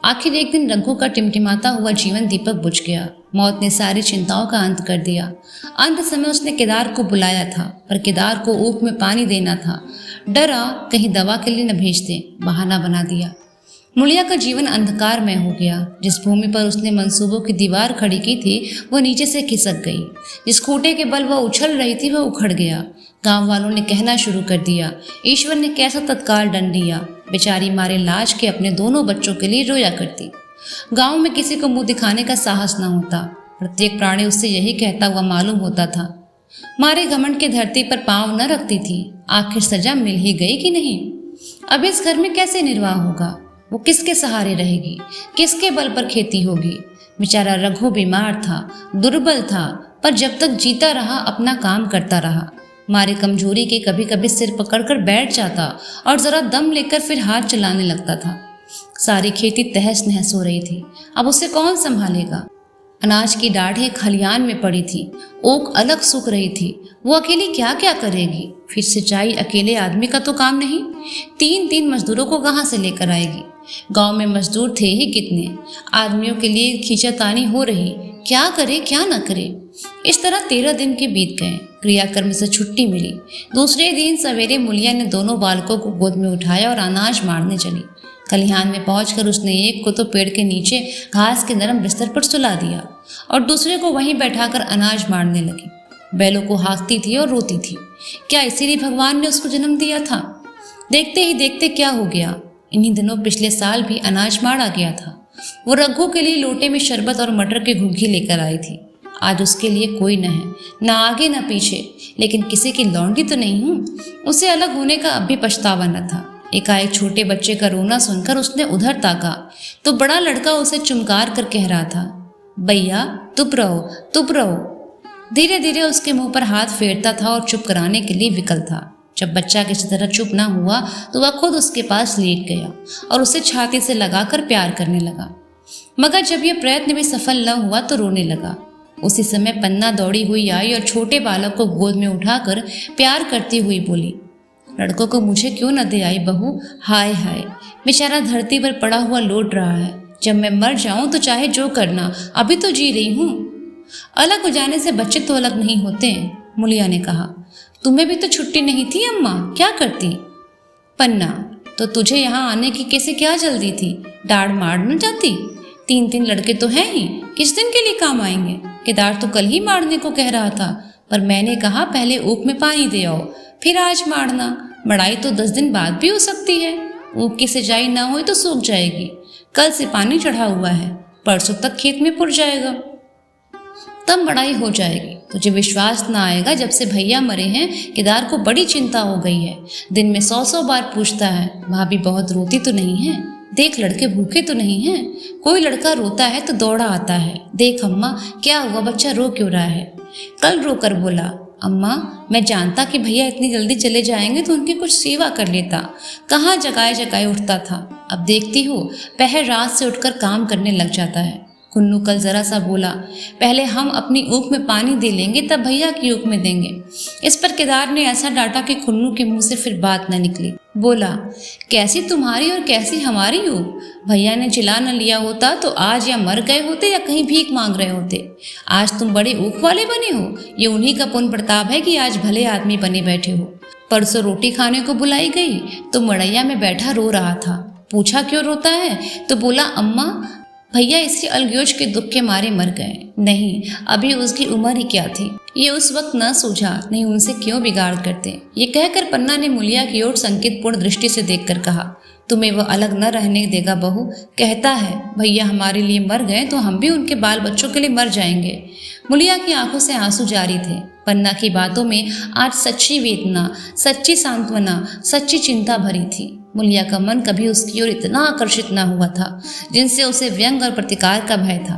Speaker 1: आखिर एक दिन रघु का टिमटिमाता हुआ जीवन दीपक बुझ गया। मौत ने सारी चिंताओं का अंत कर दिया। अंत समय उसने केदार को बुलाया था, पर केदार को ऊख में पानी देना था। डरा कहीं दवा के लिए न भेज दे, बहाना बना दिया। मुड़िया का जीवन अंधकारमय हो गया। जिस भूमि पर उसने मंसूबों की दीवार खड़ी की थी वो नीचे से खिसक गई। जिस खूंटे के बल वह उछल रही थी वह उखड़ गया। गांव वालों ने कहना शुरू कर दिया, ईश्वर ने कैसा तत्काल दंड दिया। बेचारी मारे लाज के अपने दोनों बच्चों के लिए रोया करती। गांव में किसी को मुंह दिखाने का साहस न होता। प्रत्येक प्राणी उससे यही कहता हुआ मालूम होता था। मारे घमंड के धरती पर पांव न रखती थी। आखिर सजा मिल ही गई कि नहीं। अब इस घर में कैसे निर्वाह होगा। वो किसके सहारे रहेगी, किसके बल पर खेती होगी। बेचारा रघु बीमार था, दुर्बल था, पर जब तक जीता रहा अपना काम करता रहा। मारे कमजोरी के कभी कभी सिर पकड़कर बैठ जाता और जरा दम लेकर फिर हाथ चलाने लगता था। सारी खेती तहस नहस हो रही थी। अब उसे कौन संभालेगा। अनाज की डाढ़ें खलियान में पड़ी थी, ओक अलग सूख रही थी। वो अकेली क्या क्या करेगी। फिर सिंचाई अकेले आदमी का तो काम नहीं, 3-3 मजदूरों को कहाँ से लेकर आएगी। गांव में मजदूर थे ही कितने। आदमियों के लिए खींचातानी हो रही, क्या करे क्या न करे। इस तरह 13 दिन के बीत गए। क्रियाकर्म से छुट्टी मिली। दूसरे दिन सवेरे मुलिया ने दोनों बालकों को गोद में उठाया और अनाज मारने चली। खलिहान में पहुंचकर उसने एक को तो पेड़ के नीचे घास के नरम बिस्तर पर सुला दिया और दूसरे को वहीं बैठाकर अनाज मारने लगी। बैलों को हाँकती थी और रोती थी। क्या इसीलिए भगवान ने उसको जन्म दिया था। देखते ही देखते क्या हो गया। इन्हीं दिनों पिछले साल भी अनाज मारा गया था। वो रघु के लिए लोटे में शरबत और मटर की घुग्गी लेकर आई थी। आज उसके लिए कोई न है, न आगे न पीछे, लेकिन किसी की लौंडी तो नहीं हूँ। उसे अलग होने का अब भी पछतावा न था। एकाएक छोटे बच्चे का रोना सुनकर उसने उधर ताका तो बड़ा लड़का उसे चुमकार कर कह रहा था, भैया चुप रहो चुप रहो। धीरे धीरे उसके मुंह पर हाथ फेरता था और चुप कराने के लिए विकल था। जब बच्चा किसी तरह चुप ना हुआ तो वह खुद उसके पास लेट गया और उसे छाती से लगाकर प्यार करने लगा। मगर जब यह प्रयत्न भी सफल न हुआ तो रोने लगा। उसी समय पन्ना दौड़ी हुई आई और छोटे बालक को गोद में उठाकर प्यार करती हुई बोली, लड़कों को मुझे क्यों न दे आई बहू। हाय हाय, बेचारा धरती पर पड़ा हुआ लौट रहा है। जब मैं मर जाऊं तो चाहे जो करना, अभी तो जी रही हूँ। अलग हो जाने से बच्चे तो अलग नहीं होते। मुलिया ने कहा, तुम्हें भी तो छुट्टी नहीं थी अम्मा, क्या करती। पन्ना, तो तुझे यहाँ आने की कैसे क्या जल्दी थी। डाढ़ मार न जाती। 3 लड़के तो हैं ही, किस दिन के लिए काम आएंगे। केदार तो कल ही मारने को कह रहा था, पर मैंने कहा पहले ऊख में पानी दे आओ, फिर आज मारना। मड़ाई तो 10 दिन बाद भी हो सकती है। ऊख की सिंचाई ना हो तो सूख जाएगी। कल से पानी चढ़ा हुआ है, परसों तक खेत में पुर जाएगा, तब मड़ाई हो जाएगी। तुझे विश्वास ना आएगा, जब से भैया मरे हैं केदार को बड़ी चिंता हो गई है। दिन में 100 बार पूछता है, भाभी बहुत रोती तो नहीं है, देख लड़के भूखे तो नहीं हैं। कोई लड़का रोता है तो दौड़ा आता है, देख अम्मा क्या हुआ, बच्चा रो क्यों रहा है। कल रो कर बोला, अम्मा, मैं जानता कि भैया इतनी जल्दी चले जाएंगे तो उनकी कुछ सेवा कर लेता, कहाँ जगाए जगाए उठता था। अब देखती हो पहर रात से उठकर काम करने लग जाता है। कुन्नू कल जरा सा बोला, पहले हम अपनी ऊख में पानी दे लेंगे तब भैया की ऊख में देंगे। इस पर केदार ने ऐसा डांटा कि कुन्नू के मुंह से फिर बात न निकली। बोला, कैसी तुम्हारी और कैसी हमारी ऊख? भैया ने चिल्ला न लिया होता तो आज या मर गए होते या कहीं भीख मांग रहे होते। आज तुम बड़े ऊख वाले बने हो। ये उन्हीं का पुण्य प्रताप है कि आज भले आदमी बने बैठे हो। परसों रोटी खाने को बुलाई गई तो मड़ैया में बैठा रो रहा था। पूछा क्यों रोता है तो बोला, अम्मा भैया इसी अलगोज के दुख के मारे मर गए। नहीं, अभी उसकी उम्र ही क्या थी, ये उस वक्त न सूझा, नहीं उनसे क्यों बिगाड़ करते। ये कहकर पन्ना ने मुलिया की ओर संकेतपूर्ण दृष्टि से देखकर कहा, तुम्हें वह अलग न रहने देगा बहू। कहता है भैया हमारे लिए मर गए तो हम भी उनके बाल बच्चों के लिए मर जाएंगे। मुलिया की आंखों से आंसू जारी थे। पन्ना की बातों में आज सच्ची वेदना, सच्ची सांत्वना, सच्ची चिंता भरी थी। मुलिया का मन कभी उसकी ओर इतना आकर्षित न हुआ था जिनसे उसे व्यंग और प्रतिकार का भय था।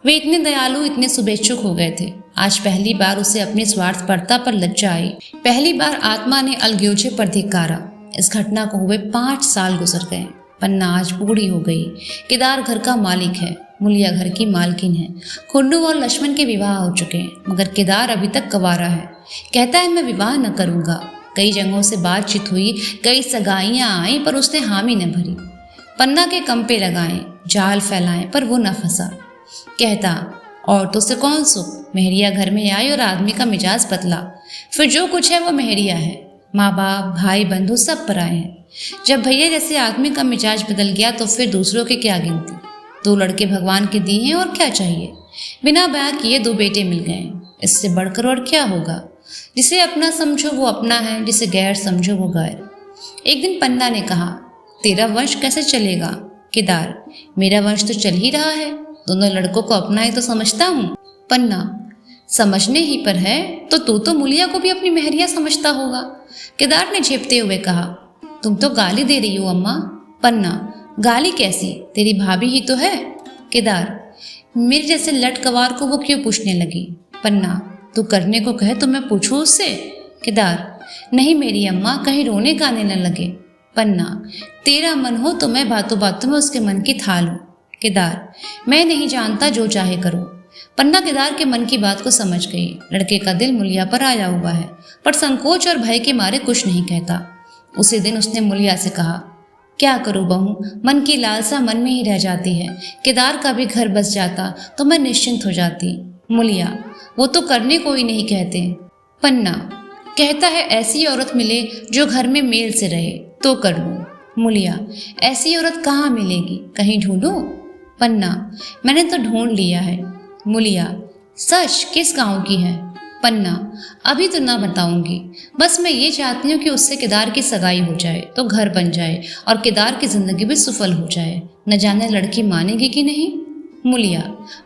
Speaker 1: वे इतने दयालु, इतने शुभेच्छुक हो गए थे। आज पहली बार उसे अपनी स्वार्थपरता पर लज्जा आई। पहली बार आत्मा ने अलगोजे पर धिक्कारा। इस घटना को हुए 5 साल गुजर गए। पन्ना आज बूढ़ी हो गई। केदार घर का मालिक है, मुलिया घर की मालकिन है। कुन्नू और लक्ष्मण के विवाह हो चुके हैं मगर केदार अभी तक कंवारा है। कहता है मैं विवाह न करूँगा। कई जगहों से बातचीत हुई, कई सगाइयाँ आई पर उसने हामी न भरी। पन्ना के कंपे लगाए, जाल फैलाए पर वो न फंसा। कहता, औरतों से कौन सुख, मेहरिया घर में आई और आदमी का मिजाज बदला, फिर जो कुछ है वो मेहरिया है। माँ बाप, भाई, बंधु सब पर आए हैं। जब भैया जैसे आदमी का मिजाज बदल गया तो फिर दूसरों के क्या गिनती। 2 लड़के भगवान के दिए हैं और क्या चाहिए। बिना ब्याह किए 2 बेटे मिल गए, इससे बढ़कर और क्या होगा। जिसे अपना समझो वो अपना है, जिसे गैर समझो वो गैर। एक दिन पन्ना ने कहा, तेरा वंश कैसे चलेगा? केदार, मेरा वंश तो चल ही रहा है, दोनों लड़कों को अपना ही तो समझता हूँ। पन्ना, समझने ही पर है तो तू तो मुलिया को भी अपनी मेहरिया समझता होगा। केदार ने झेपते हुए कहा, तुम तो गाली दे रही हो अम्मा। पन्ना, गाली कैसी, तेरी भाभी ही तो है। केदार, मेरे जैसे लटकवार को वो क्यों पूछने लगी? पन्ना, तू करने को कहे तो मैं पूछूं उससे। केदार, नहीं मेरी अम्मा, कहीं रोने गाने न लगे। पन्ना, तेरा मन हो तो मैं बातों बातों में उसके मन की थाल हूँ। केदार, मैं नहीं जानता, जो चाहे करो। पन्ना केदार के मन की बात को समझ गई। लड़के का दिल मुलिया पर आया हुआ है पर संकोच और भय के मारे कुछ नहीं कहता। उसी दिन उसने मुलिया से कहा, क्या करूं बहू, मन की लालसा मन में ही रह जाती है। केदार का भी घर बस जाता तो मैं निश्चिंत हो जाती। मुलिया, वो तो करने को ही नहीं कहते। पन्ना, कहता है ऐसी औरत मिले जो घर में मेल से रहे तो कर लूं। मुलिया, ऐसी औरत कहाँ मिलेगी, कहीं ढूंढूं? पन्ना, मैंने तो ढूंढ लिया है। मुलिया, सच, किस गांव की है? पन्ना, अभी तो ना बताऊंगी, बस मैं ये चाहती हूँ कि उससे केदार की सगाई हो जाए तो घर बन जाए और केदार की जिंदगी भी सफल हो जाए। न जाने लड़की मानेगी कि नहीं। मुलिया,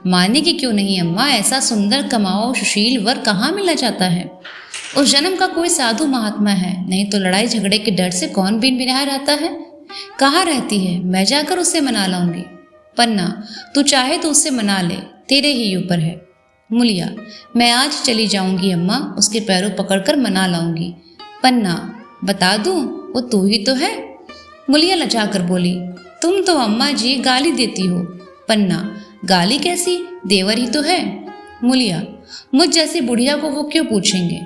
Speaker 1: मानेगी क्यों नहीं अम्मा, ऐसा सुंदर कमाओ सुशील वर कहाँ मिला जाता है। उस जन्म का कोई साधु महात्मा है, नहीं तो लड़ाई झगड़े के डर से कौन बिन बिनाह रहता है। कहाँ रहती है, मैं जाकर उससे मना लाऊंगी। पन्ना, तू चाहे तो उससे मना ले, तेरे ही ऊपर है। मुलिया, मैं आज चली जाऊंगी अम्मा, उसके पैरों पकड़कर मना लाऊंगी। पन्ना, बता दूं, वो तू ही तो है। मुलिया लजाकर बोली, तुम तो अम्मा जी गाली देती हो। पन्ना, गाली कैसी, देवर ही तो है। मुलिया, मुझ जैसी बुढ़िया को वो क्यों पूछेंगे।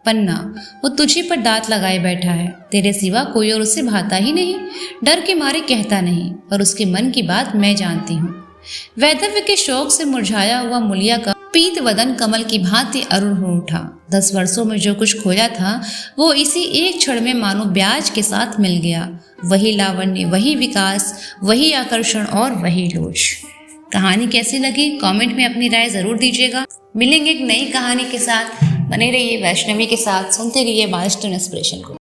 Speaker 1: पन्ना, वो तुझी पर दांत लगाए बैठा है, तेरे सिवा कोई और उसे भाता ही नहीं। डर के मारे कहता नहीं, पर उसके मन की बात मैं जानती हूँ। वैधव्य के शौक से मुरझाया हुआ मुलिया का पीत वदन कमल की भांति अरुण हो उठा। 10 वर्षों में जो कुछ खोया था वो इसी एक क्षण में मानो ब्याज के साथ मिल गया। वही लावण्य, वही विकास, वही आकर्षण और वही लोच। कहानी कैसी लगी कमेंट में अपनी राय जरूर दीजिएगा। मिलेंगे एक नई कहानी के साथ। बने रहिए वैष्णवी के साथ, सुनते रहिए माइलस्टोन इंस्पिरेशन को।